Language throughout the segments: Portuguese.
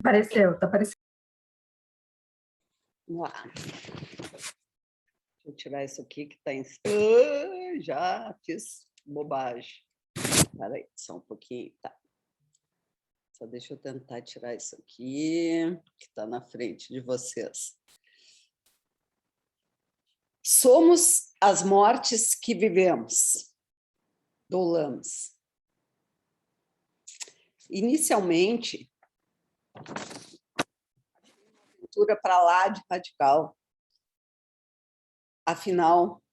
Apareceu, tá aparecendo. Vamos lá. Deixa eu tirar isso aqui que está em... já fiz bobagem. Espera aí, só um pouquinho. Tá. Só deixa eu tentar tirar isso aqui, que está na frente de vocês. Somos as mortes que vivemos. Doulamos. Inicialmente, aventura para lá de radical. Afinal,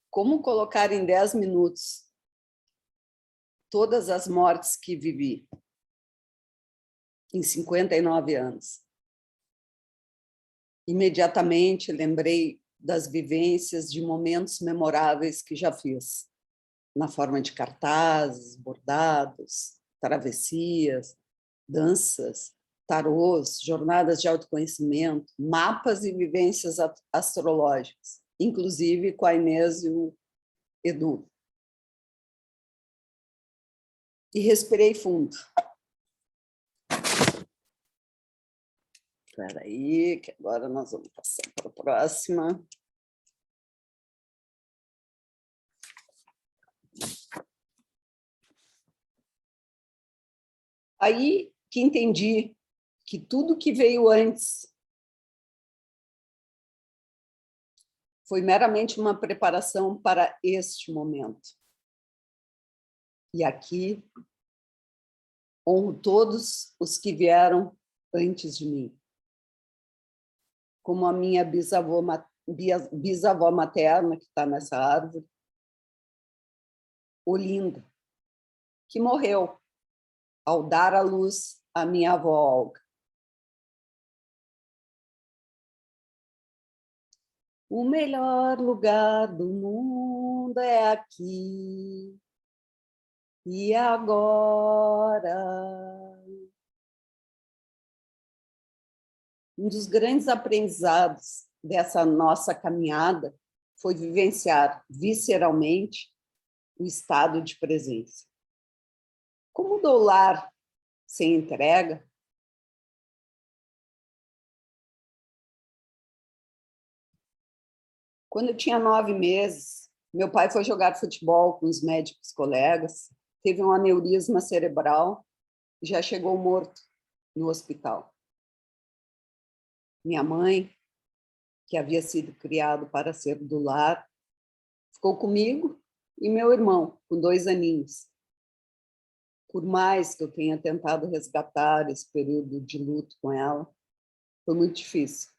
como colocar em 10 minutos todas as mortes que vivi em 59 anos? Imediatamente lembrei das vivências de momentos memoráveis que já fiz, na forma de cartazes, bordados, travessias, danças, tarôs, jornadas de autoconhecimento, mapas e vivências astrológicas, inclusive com a Inês e o Edu. E respirei fundo. Espera aí, que agora nós vamos passar para a próxima. Aí que entendi que tudo que veio antes foi meramente uma preparação para este momento. E aqui honro todos os que vieram antes de mim, como a minha bisavó materna, que está nessa árvore, Olinda, que morreu ao dar à luz a minha avó Olga. O melhor lugar do mundo é aqui e agora. Um dos grandes aprendizados dessa nossa caminhada foi vivenciar visceralmente o estado de presença. Como doular sem entrega? Quando eu tinha 9 meses, meu pai foi jogar futebol com os médicos colegas, teve um aneurisma cerebral e já chegou morto no hospital. Minha mãe, que havia sido criado para ser do lar, ficou comigo e meu irmão, com 2 aninhos. Por mais que eu tenha tentado resgatar esse período de luto com ela, foi muito difícil.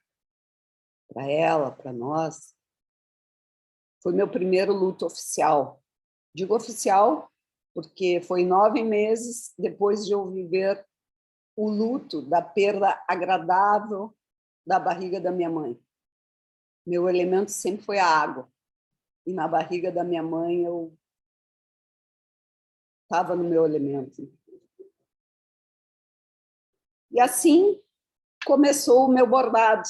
Para ela, para nós. Foi meu primeiro luto oficial. Digo oficial porque foi 9 meses depois de eu viver o luto da perda agradável da barriga da minha mãe. Meu elemento sempre foi a água. E na barriga da minha mãe eu estava no meu elemento. E assim começou o meu bordado.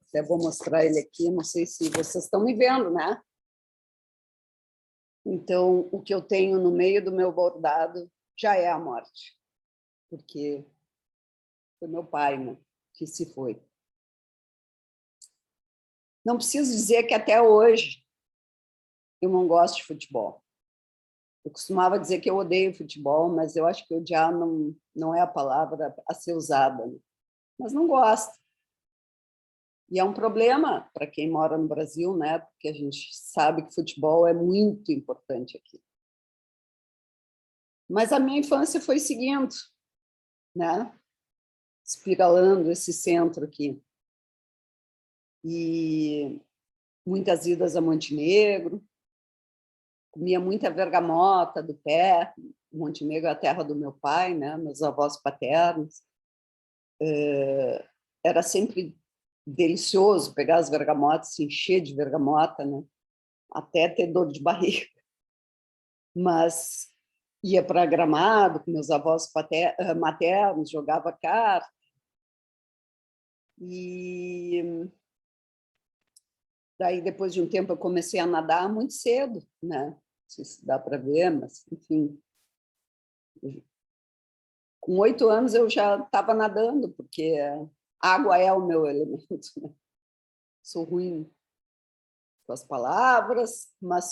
Até vou mostrar ele aqui, não sei se vocês estão me vendo, né? Então, o que eu tenho no meio do meu bordado já é a morte, porque foi meu pai, né, que se foi. Não preciso dizer que até hoje eu não gosto de futebol. Eu costumava dizer que eu odeio futebol, mas eu acho que odiar não é a palavra a ser usada, né? Mas não gosto. E é um problema para quem mora no Brasil, né? Porque a gente sabe que futebol é muito importante aqui. Mas a minha infância foi seguindo, né? Espiralando esse centro aqui. E muitas idas a Montenegro, comia muita bergamota do pé. Montenegro é a terra do meu pai, né? Meus avós paternos. Era sempre delicioso pegar as bergamotas, se encher de bergamota, né? Até ter dor de barriga. Mas ia para Gramado com meus avós maternos, jogava carta. E daí, depois de um tempo, eu comecei a nadar muito cedo, né? Não sei se dá para ver, mas, enfim. Com 8 anos eu já estava nadando, porque água é o meu elemento, né? Sou ruim com as palavras, mas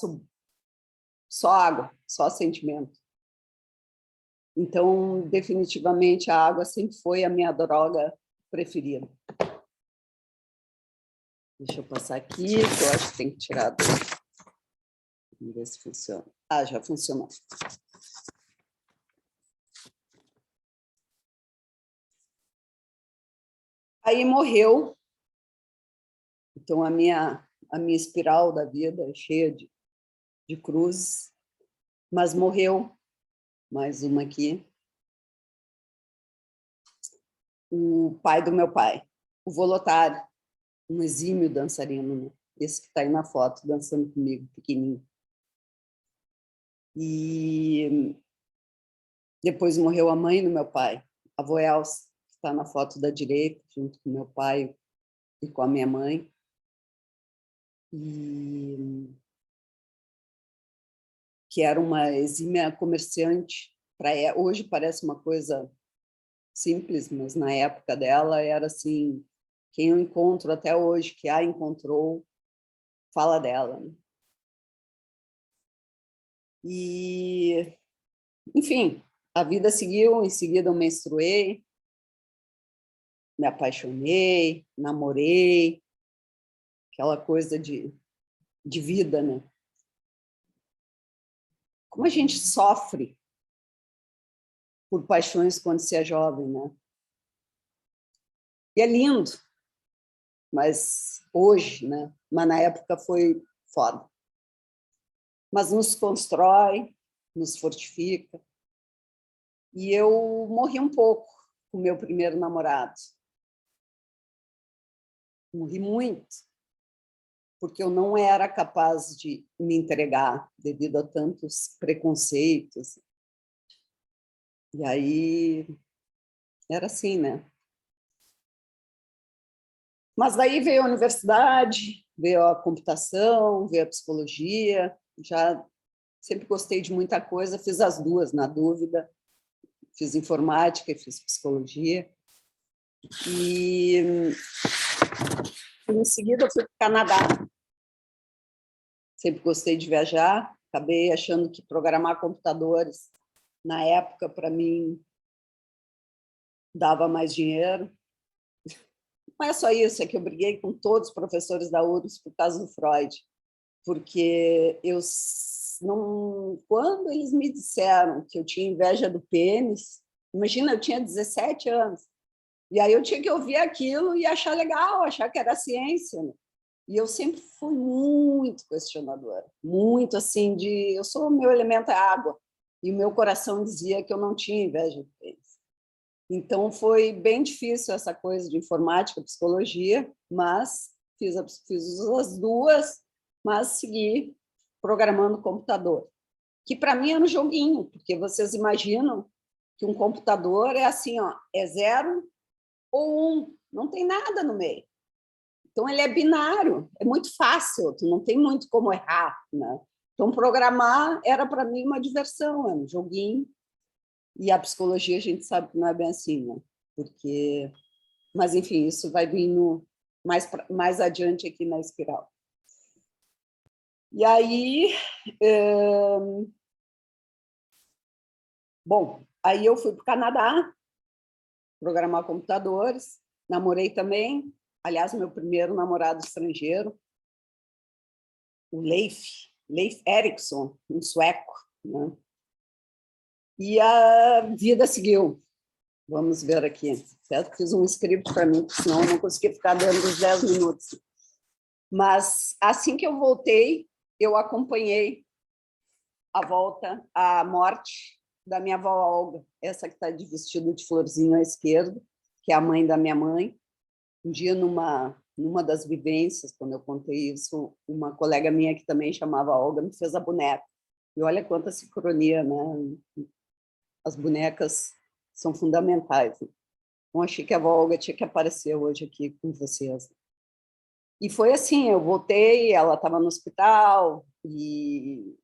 só água, só sentimento. Então, definitivamente, a água sempre foi a minha droga preferida. Deixa eu passar aqui, que eu acho que tem que tirar. Vamos ver se funciona. Ah, já funcionou. Aí morreu. Então, a minha espiral da vida é cheia de cruzes, mas morreu. Mais uma aqui. O pai do meu pai, o Volotário, um exímio dançarino, né? Esse que está aí na foto, dançando comigo, pequenininho. E depois morreu a mãe do meu pai, a avó Elsa, que está na foto da direita, junto com meu pai e com a minha mãe. E que era uma exímia comerciante. Hoje parece uma coisa simples, mas na época dela era assim, quem eu encontro até hoje, que a encontrou, fala dela. Né? E, enfim, a vida seguiu, em seguida eu menstruei, me apaixonei, namorei, aquela coisa de vida, né? Como a gente sofre por paixões quando se é jovem, né? E é lindo, mas hoje, né? Mas na época foi foda. Mas nos constrói, nos fortifica. E eu morri um pouco com o meu primeiro namorado. Morri muito, porque eu não era capaz de me entregar devido a tantos preconceitos. E aí era assim, né? Mas daí veio a universidade, veio a computação, veio a psicologia. Já sempre gostei de muita coisa, fiz as duas na dúvida. Fiz informática e fiz psicologia. E em seguida eu fui para o Canadá. Sempre gostei de viajar, acabei achando que programar computadores, na época, para mim, dava mais dinheiro. Não é só isso, é que eu briguei com todos os professores da URGS por causa do Freud, porque eu não, quando eles me disseram que eu tinha inveja do pênis, imagina, eu tinha 17 anos, e aí eu tinha que ouvir aquilo e achar legal, achar que era ciência, né? E eu sempre fui muito questionadora, muito assim eu sou, meu elemento é água, e o meu coração dizia que eu não tinha inveja do pênis. Então foi bem difícil essa coisa de informática, psicologia, mas fiz as duas, mas segui programando computador, que para mim era um joguinho, porque vocês imaginam que um computador é assim, ó, é 0 ou 1, não tem nada no meio. Então, ele é binário, é muito fácil, tu não tem muito como errar, né? Então, programar era para mim uma diversão, é um joguinho. E a psicologia a gente sabe que não é bem assim, né? Porque, mas enfim, isso vai vindo mais adiante aqui na espiral. E aí, bom, aí eu fui para o Canadá programar computadores, namorei também, aliás, meu primeiro namorado estrangeiro, o Leif Erikson, um sueco, né? E a vida seguiu. Vamos ver aqui. Certo? Fiz um script para mim, senão eu não conseguia ficar dentro dos 10 minutos. Mas assim que eu voltei, eu acompanhei a volta, a morte da minha avó Olga, essa que está de vestido de florzinho à esquerda, que é a mãe da minha mãe. Um dia, numa das vivências, quando eu contei isso, uma colega minha que também chamava Olga me fez a boneca. E olha quanta sincronia, né? As bonecas são fundamentais. Então, achei que a avó Olga tinha que aparecer hoje aqui com vocês. E foi assim, eu voltei, ela estava no hospital, e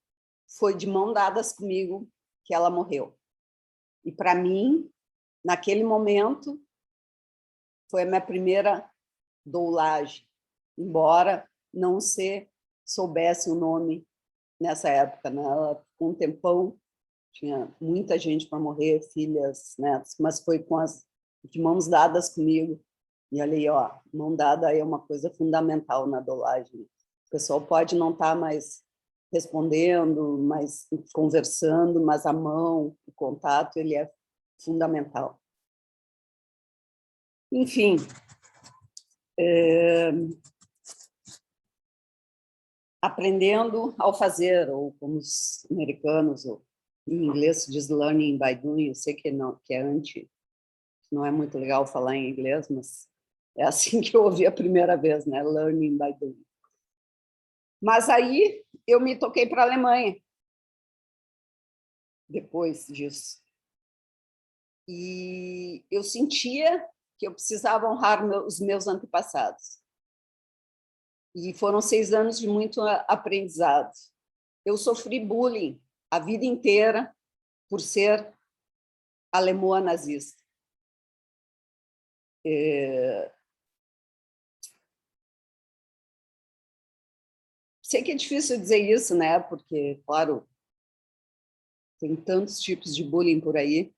foi de mão dadas comigo que ela morreu. E, para mim, naquele momento, foi a minha primeira doulagem, embora não se soubesse o nome nessa época, né? Ela ficou um tempão, tinha muita gente para morrer, filhas, netos, mas foi de mãos dadas comigo. E olha aí, ó, mão dada é uma coisa fundamental na doulagem. O pessoal pode não estar mais respondendo, mais conversando, mas a mão, o contato, ele é fundamental. Enfim, aprendendo ao fazer, ou como os americanos, ou em inglês se diz learning by doing, eu sei que não, que não é muito legal falar em inglês, mas é assim que eu ouvi a primeira vez, né? Learning by doing. Mas aí eu me toquei para a Alemanha depois disso. E eu sentia que eu precisava honrar os meus antepassados. E foram 6 anos de muito aprendizado. Eu sofri bullying a vida inteira por ser alemã nazista. Sei que é difícil dizer isso, né? Porque, claro, tem tantos tipos de bullying por aí,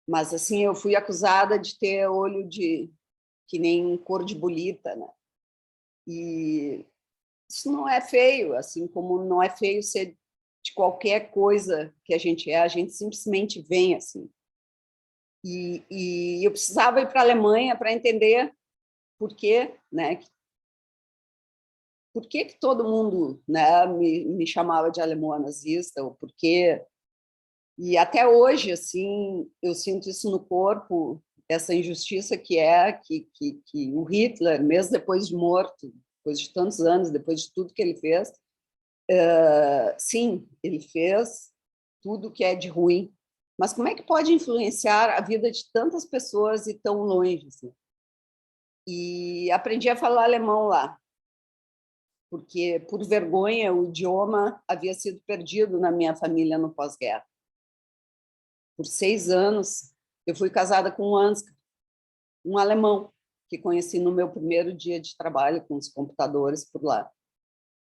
mas assim, eu fui acusada de ter olho que nem cor de bolita, né? E isso não é feio, assim como não é feio ser de qualquer coisa que a gente simplesmente vem assim. E eu precisava ir para a Alemanha para entender por quê, né? Por que todo mundo, né, me chamava de alemã nazista, ou por quê? E até hoje, assim, eu sinto isso no corpo, essa injustiça que o Hitler, mesmo depois de morto, depois de tantos anos, depois de tudo que ele fez, sim, ele fez tudo que é de ruim, mas como é que pode influenciar a vida de tantas pessoas e tão longe? Assim? E aprendi a falar alemão lá, porque, por vergonha, o idioma havia sido perdido na minha família no pós-guerra. Por 6 anos, eu fui casada com um alemão, que conheci no meu primeiro dia de trabalho com os computadores por lá.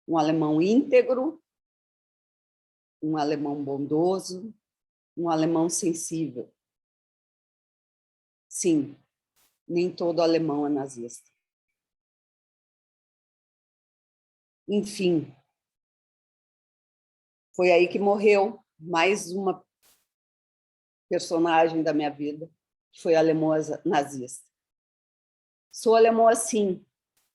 Um alemão íntegro, um alemão bondoso, um alemão sensível. Sim, nem todo alemão é nazista. Enfim, foi aí que morreu mais uma personagem da minha vida, que foi a alemã nazista. Sou alemã, sim,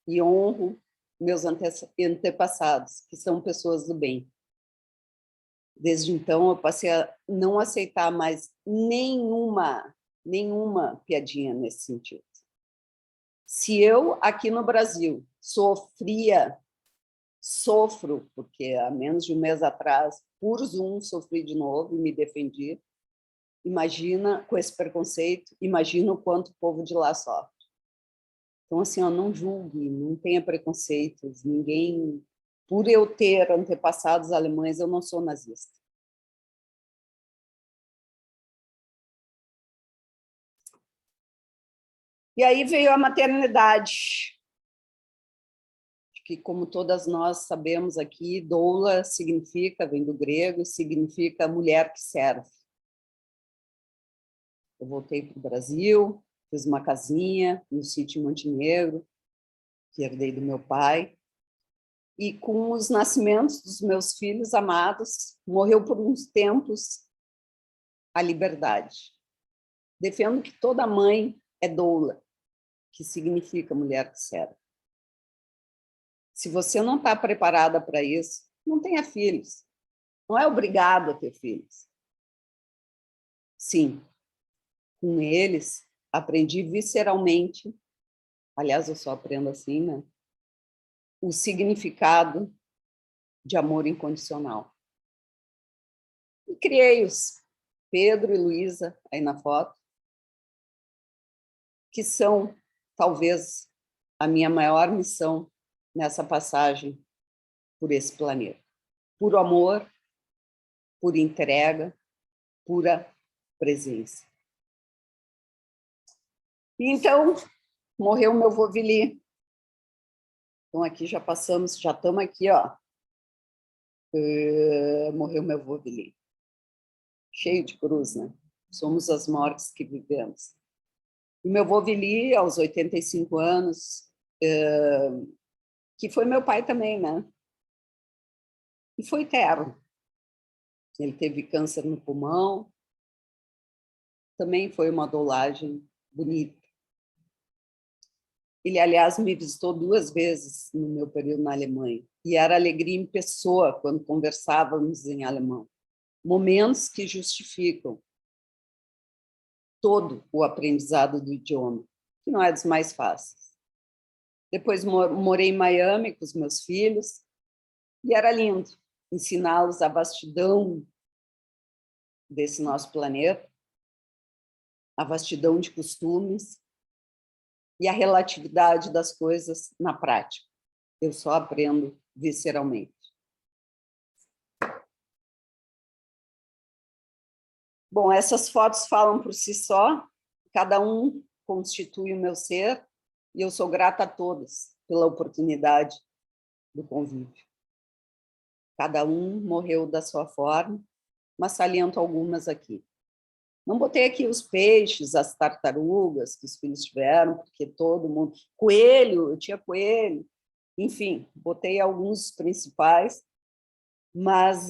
e honro meus antepassados, que são pessoas do bem. Desde então, eu passei a não aceitar mais nenhuma piadinha nesse sentido. Se eu, aqui no Brasil, sofro, porque há menos de um mês atrás, por Zoom, sofri de novo e me defendi, imagina, com esse preconceito, imagina o quanto o povo de lá sofre. Então, assim, ó, não julgue, não tenha preconceitos, ninguém... Por eu ter antepassados alemães, eu não sou nazista. E aí veio a maternidade, que, como todas nós sabemos aqui, doula significa, vem do grego, significa mulher que serve. Eu voltei para o Brasil, fiz uma casinha no sítio Montenegro, que herdei do meu pai, e com os nascimentos dos meus filhos amados, morreu por uns tempos a liberdade. Defendo que toda mãe é doula, que significa mulher que serve. Se você não está preparada para isso, não tenha filhos. Não é obrigado a ter filhos. Sim, com eles aprendi visceralmente, aliás, eu só aprendo assim, né? O significado de amor incondicional. E criei-os, Pedro e Luísa, aí na foto, que são, talvez, a minha maior missão nessa passagem por esse planeta. Puro amor, pura entrega, pura presença. E então, morreu meu vô Vili. Então, aqui já passamos, já estamos aqui, ó. Morreu meu vô Vili. Cheio de cruz, né? Somos as mortes que vivemos. E meu vô Vili, aos 85 anos, que foi meu pai também, né? E foi eterno. Ele teve câncer no pulmão. Também foi uma dolagem bonita. Ele, aliás, me visitou 2 vezes no meu período na Alemanha. E era alegria em pessoa quando conversávamos em alemão. Momentos que justificam todo o aprendizado do idioma, que não é dos mais fáceis. Depois morei em Miami com os meus filhos e era lindo ensiná-los a vastidão desse nosso planeta, a vastidão de costumes e a relatividade das coisas na prática. Eu só aprendo visceralmente. Bom, essas fotos falam por si só, cada um constitui o meu ser, e eu sou grata a todos pela oportunidade do convívio. Cada um morreu da sua forma, mas saliento algumas aqui. Não botei aqui os peixes, as tartarugas que os filhos tiveram, porque todo mundo... Coelho, eu tinha coelho. Enfim, botei alguns principais, mas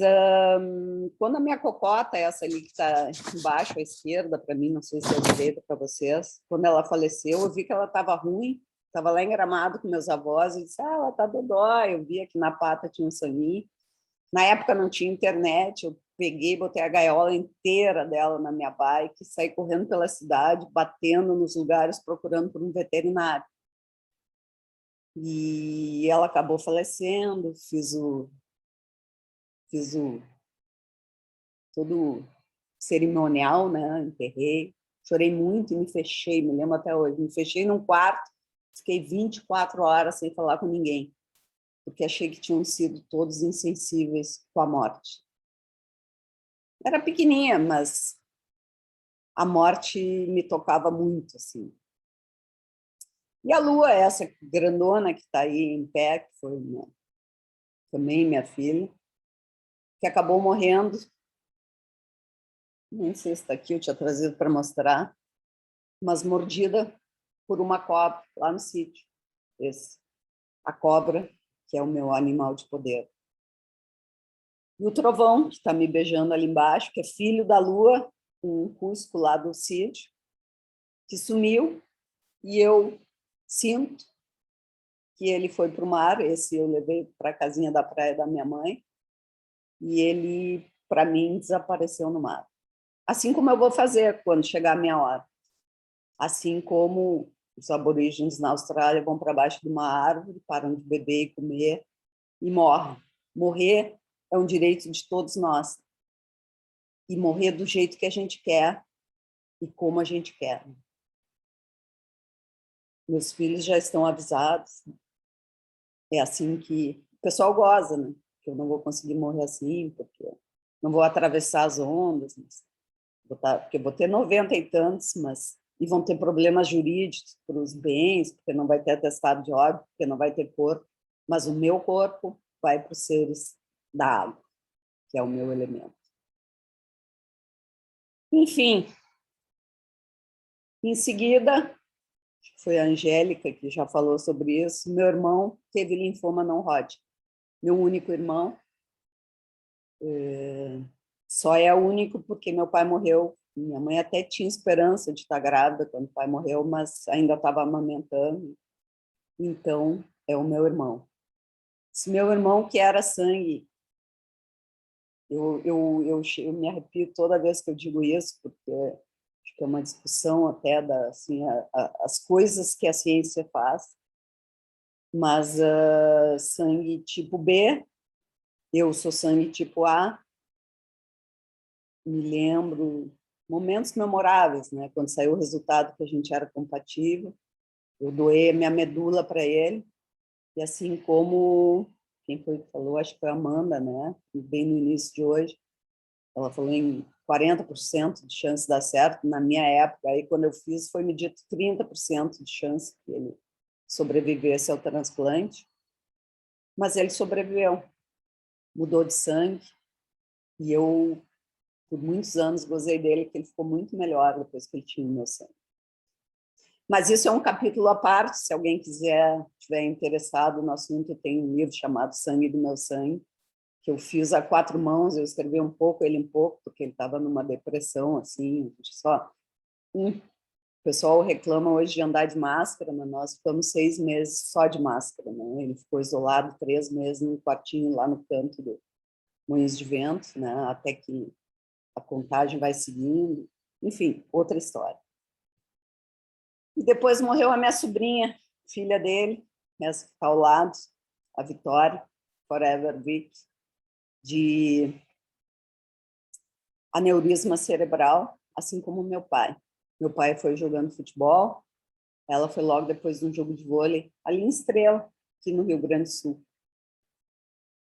quando a minha cocota, essa ali que está embaixo à esquerda, para mim, não sei se é à direita para vocês, quando ela faleceu, eu vi que ela estava ruim, estava lá em Gramado com meus avós, e disse, ela está dodói, eu vi que na pata tinha um sanguinho. Na época não tinha internet, eu peguei, botei a gaiola inteira dela na minha bike, saí correndo pela cidade, batendo nos lugares, procurando por um veterinário. E ela acabou falecendo, fiz todo o cerimonial, né? Enterrei, chorei muito e me fechei, me lembro até hoje, me fechei num quarto, fiquei 24 horas sem falar com ninguém, porque achei que tinham sido todos insensíveis com a morte. Era pequenininha, mas a morte me tocava muito, assim. E a Lua, essa grandona que está aí em pé, que foi também minha filha, que acabou morrendo. Nem sei se está aqui, eu tinha trazido para mostrar, mas mordida por uma cobra lá no sítio. A cobra, que é o meu animal de poder. E o trovão, que está me beijando ali embaixo, que é filho da Lua, um cusco lá do sítio, que sumiu, e eu sinto que ele foi para o mar, esse eu levei para a casinha da praia da minha mãe, e ele, para mim, desapareceu no mar. Assim como eu vou fazer quando chegar a minha hora. Assim como os aborígenes na Austrália vão para baixo de uma árvore, param de beber e comer e morrem. Morrer é um direito de todos nós. E morrer do jeito que a gente quer e como a gente quer. Meus filhos já estão avisados. É assim que o pessoal goza, né? Que eu não vou conseguir morrer assim, porque não vou atravessar as ondas, porque eu vou ter 90 e tantos, mas e vão ter problemas jurídicos para os bens, porque não vai ter atestado de óbito, porque não vai ter corpo, mas o meu corpo vai para os seres da água, que é o meu elemento. Enfim, em seguida, foi a Angélica que já falou sobre isso, meu irmão teve linfoma não Hodgkin, meu único irmão, só é único porque meu pai morreu. Minha mãe até tinha esperança de estar grávida quando o pai morreu, mas ainda estava amamentando. Então, é o meu irmão. Esse meu irmão que era sangue, eu me arrepio toda vez que eu digo isso, porque acho que é uma discussão até assim, as coisas que a ciência faz, mas sangue tipo B, eu sou sangue tipo A, me lembro momentos memoráveis, né? Quando saiu o resultado que a gente era compatível, eu doei a minha medula para ele, e assim como quem foi que falou, acho que foi a Amanda, né? Bem no início de hoje, ela falou em 40% de chance de dar certo. Na minha época, aí quando eu fiz, foi me dito 30% de chance que ele sobrevivesse ao transplante. Mas ele sobreviveu, mudou de sangue, e eu, por muitos anos, gozei dele, que ele ficou muito melhor depois que ele tinha o meu sangue. Mas isso é um capítulo à parte, se alguém estiver interessado no assunto, tem um livro chamado Sangue do Meu Sangue, que eu fiz a 4 mãos, eu escrevi um pouco, ele um pouco, porque ele estava numa depressão, assim, só. O pessoal reclama hoje de andar de máscara, mas nós ficamos 6 meses só de máscara, né? Ele ficou isolado 3 meses num quartinho lá no canto do Moinhos de Vento, né? Até que a contagem vai seguindo. Enfim, outra história. E depois morreu a minha sobrinha, filha dele, essa que está ao lado, a Vitória, Forever Vic, de aneurisma cerebral, assim como meu pai. Meu pai foi jogando futebol, ela foi logo depois de um jogo de vôlei, ali em Estrela, aqui no Rio Grande do Sul.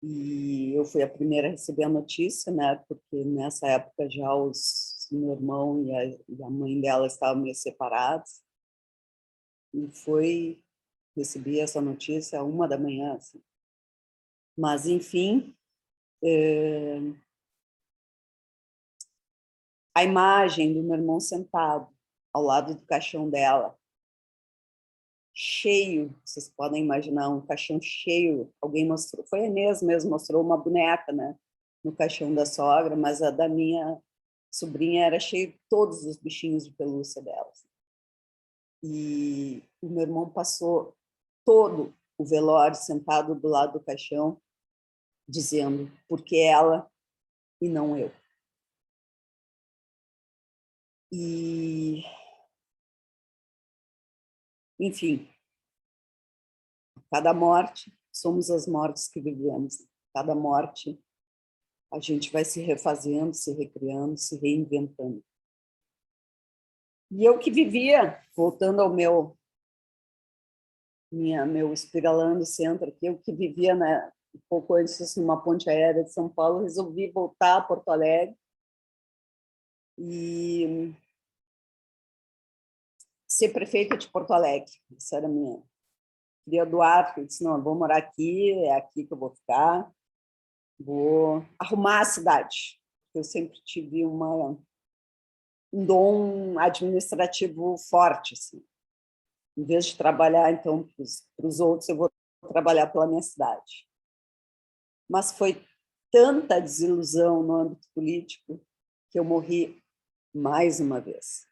E eu fui a primeira a receber a notícia, né? Porque nessa época já meu irmão e a mãe dela estavam meio separados. E recebi essa notícia às 1h. Assim. Mas, enfim, a imagem do meu irmão sentado ao lado do caixão dela, cheio, vocês podem imaginar, um caixão cheio, alguém mostrou, foi a Inês mesmo, mostrou uma boneca, né, no caixão da sogra, mas a da minha sobrinha era cheio de todos os bichinhos de pelúcia dela. E o meu irmão passou todo o velório sentado do lado do caixão, dizendo, porque ela e não eu. E, enfim, cada morte, somos as mortes que vivemos. Cada morte, a gente vai se refazendo, se recriando, se reinventando. E eu que vivia, voltando ao meu Espiralando Centro aqui, eu que vivia, né, um pouco antes numa ponte aérea de São Paulo, resolvi voltar a Porto Alegre e ser prefeita de Porto Alegre. Isso era minha. Queria doar, eu disse, não, eu vou morar aqui, é aqui que eu vou ficar, vou arrumar a cidade. Eu sempre tive um dom administrativo forte, assim. Em vez de trabalhar, então, para os outros, eu vou trabalhar pela minha cidade. Mas foi tanta desilusão no âmbito político que eu morri mais uma vez.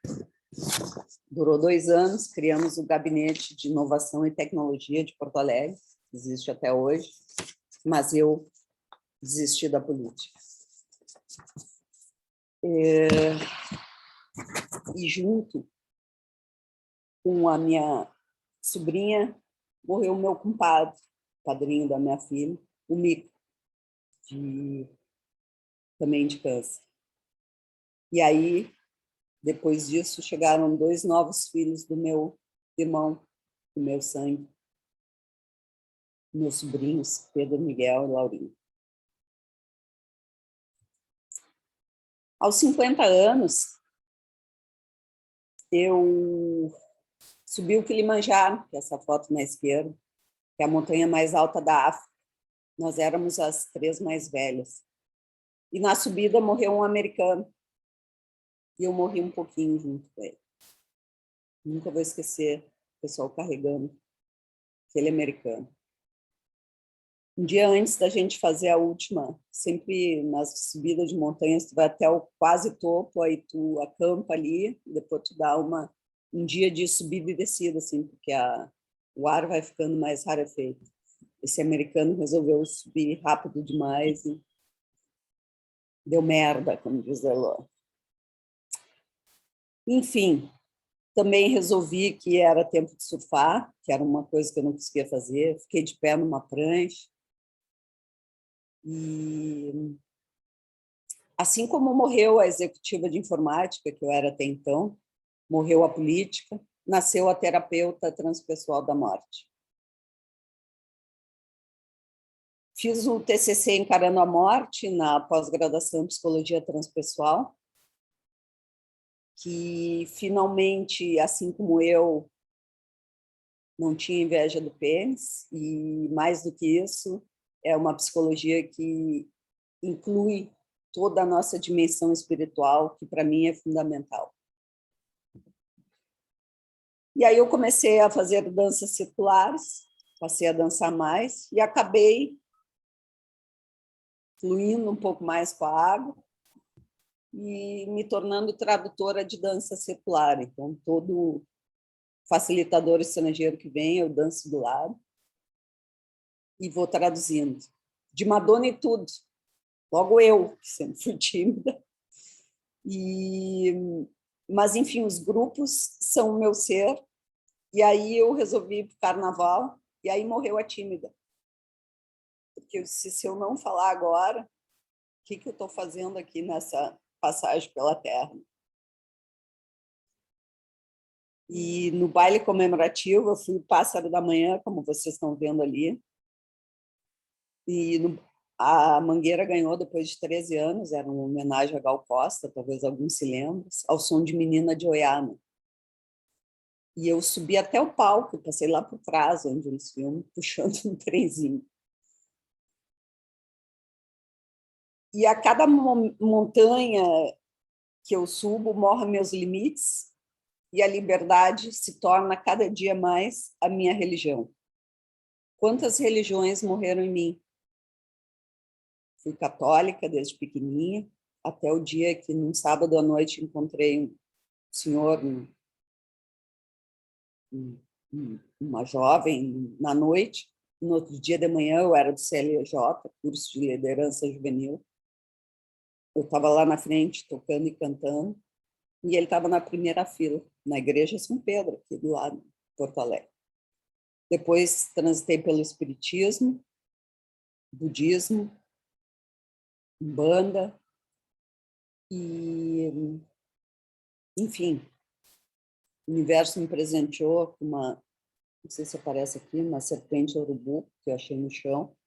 Durou 2 anos, criamos o Gabinete de Inovação e Tecnologia de Porto Alegre, que existe até hoje, mas eu desisti da política. E junto com a minha sobrinha, morreu o meu compadre, padrinho da minha filha, o Mico, também de câncer. E aí, depois disso, chegaram 2 novos filhos do meu irmão, do meu sangue, meus sobrinhos, Pedro, Miguel e Laurinho. Aos 50 anos, eu subi o Kilimanjaro, que é essa foto na esquerda, que é a montanha mais alta da África. Nós éramos as 3 mais velhas. E na subida morreu um americano. E eu morri um pouquinho junto com ele. Nunca vou esquecer o pessoal carregando aquele americano. Um dia antes da gente fazer a última, sempre nas subidas de montanhas, tu vai até o quase topo, aí tu acampa ali, depois tu dá um dia de subida e descida, assim, porque o ar vai ficando mais rarefeito. Esse americano resolveu subir rápido demais e deu merda, como diz Elô. Enfim, também resolvi que era tempo de surfar, que era uma coisa que eu não conseguia fazer. Fiquei de pé numa prancha. E assim como morreu a executiva de informática, que eu era até então, morreu a política, nasceu a terapeuta transpessoal da morte. Fiz o TCC Encarando a Morte na pós-graduação em Psicologia Transpessoal, que finalmente, assim como eu, não tinha inveja do pênis, e mais do que isso, é uma psicologia que inclui toda a nossa dimensão espiritual, que para mim é fundamental. E aí eu comecei a fazer danças circulares, passei a dançar mais e acabei fluindo um pouco mais com a água e me tornando tradutora de dança circular. Então, todo facilitador estrangeiro que vem, eu danço do lado e vou traduzindo. De Madonna e tudo. Logo eu, que sempre fui tímida. Mas, enfim, os grupos são o meu ser. E aí eu resolvi ir para o carnaval e aí morreu a tímida. Porque eu disse, se eu não falar agora, o que eu estou fazendo aqui nessa passagem pela Terra? E no baile comemorativo, eu fui o pássaro da manhã, como vocês estão vendo ali. E a Mangueira ganhou depois de 13 anos, era uma homenagem a Gal Costa, talvez alguns se lembrem, ao som de Menina de Oiana. E eu subi até o palco, passei lá por trás, onde eles filmam, puxando um trenzinho. E a cada montanha que eu subo, morram meus limites, e a liberdade se torna cada dia mais a minha religião. Quantas religiões morreram em mim? Fui católica desde pequenininha, até o dia que, num sábado à noite, encontrei um senhor, uma jovem, na noite. No outro dia de manhã, eu era do CLJ, curso de liderança juvenil. Eu estava lá na frente, tocando e cantando, e ele estava na primeira fila, na Igreja São Pedro, aqui do lado, em Porto Alegre. Depois transitei pelo espiritismo, budismo, umbanda, e, enfim, o universo me presenteou com uma, não sei se aparece aqui, uma serpente urubu, que eu achei no chão,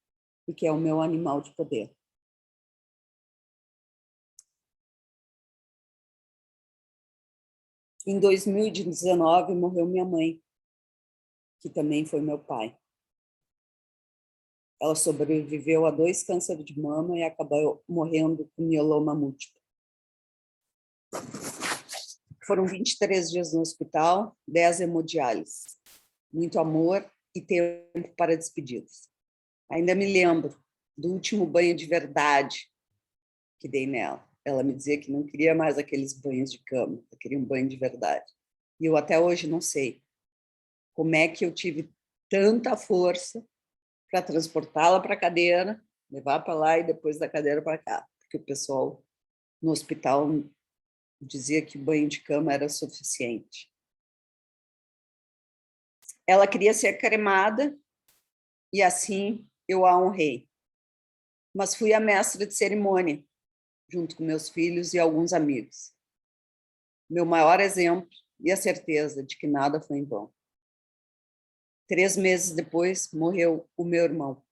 e que é o meu animal de poder. Em 2019, morreu minha mãe, que também foi meu pai. Ela sobreviveu a 2 cânceres de mama e acabou morrendo com mieloma múltiplo. Foram 23 dias no hospital, 10 hemodiálises. Muito amor e tempo para despedidas. Ainda me lembro do último banho de verdade que dei nela. Ela me dizia que não queria mais aqueles banhos de cama, eu queria um banho de verdade. E eu até hoje não sei como é que eu tive tanta força para transportá-la para a cadeira, levar para lá e depois da cadeira para cá, porque o pessoal no hospital dizia que banho de cama era suficiente. Ela queria ser cremada e assim eu a honrei. Mas fui a mestra de cerimônia, junto com meus filhos e alguns amigos. Meu maior exemplo e a certeza de que nada foi em vão. 3 meses depois, morreu o meu irmão,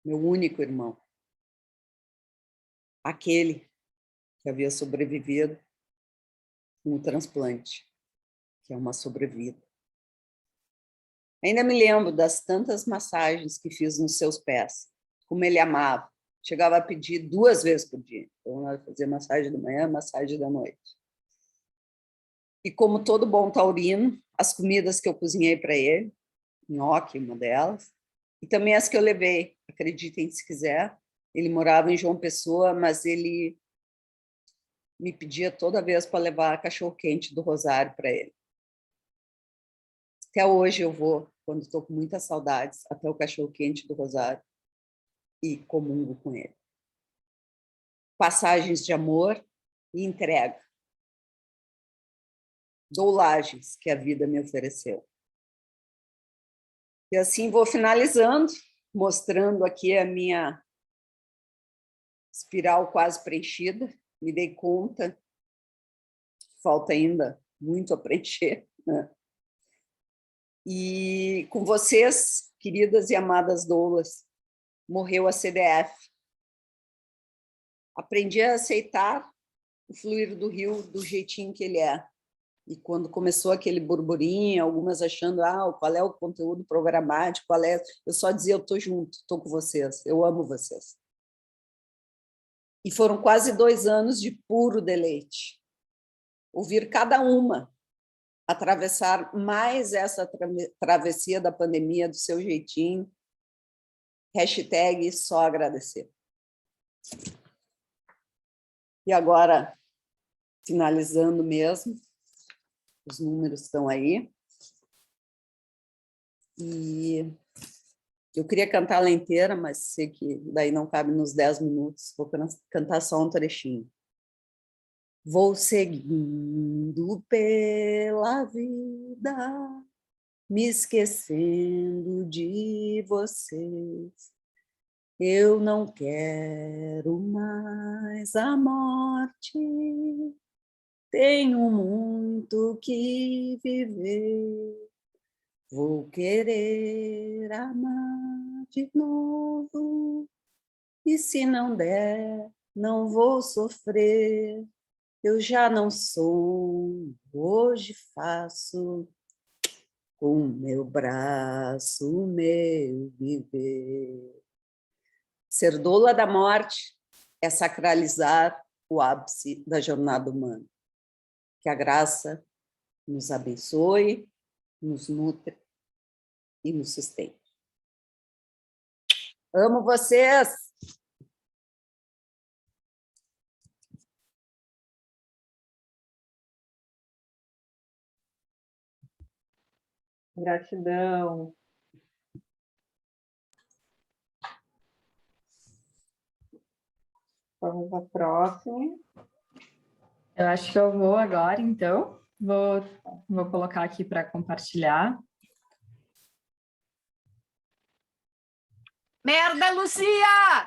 meu único irmão. Aquele que havia sobrevivido com o transplante, que é uma sobrevida. Ainda me lembro das tantas massagens que fiz nos seus pés, como ele amava. Chegava a pedir 2 vezes por dia. Então, eu fazia massagem da manhã, massagem da noite. E como todo bom taurino, as comidas que eu cozinhei para ele, nhoque, uma delas, e também as que eu levei, acreditem se quiser. Ele morava em João Pessoa, mas ele me pedia toda vez para levar cachorro-quente do Rosário para ele. Até hoje eu vou, quando estou com muitas saudades, até o cachorro-quente do Rosário e comungo com ele. Passagens de amor e entrega. Doulagens que a vida me ofereceu. E assim vou finalizando, mostrando aqui a minha espiral quase preenchida. Me dei conta, falta ainda muito a preencher, né? E com vocês, queridas e amadas doulas, morreu a CDF. Aprendi a aceitar o fluir do rio do jeitinho que ele é. E quando começou aquele burburinho, algumas achando, qual é o conteúdo programático, qual é... Eu só dizia, eu estou junto, estou com vocês, eu amo vocês. E foram quase 2 anos de puro deleite. Ouvir cada uma atravessar mais essa travessia da pandemia do seu jeitinho. Hashtag só agradecer. E agora, finalizando mesmo, os números estão aí. E eu queria cantar ela inteira, mas sei que daí não cabe nos 10 minutos. Vou cantar só um trechinho. Vou seguindo pela vida, me esquecendo de vocês. Eu não quero mais a morte, tenho muito que viver. Vou querer amar de novo, e se não der, não vou sofrer. Eu já não sou, hoje faço com o meu braço o meu viver. Ser doula da morte é sacralizar o ápice da jornada humana. Que a graça nos abençoe, nos nutre e nos sustente. Amo vocês! Gratidão. Vamos à próxima. Eu acho que eu vou agora, então. Vou colocar aqui para compartilhar. Merda, Lucia!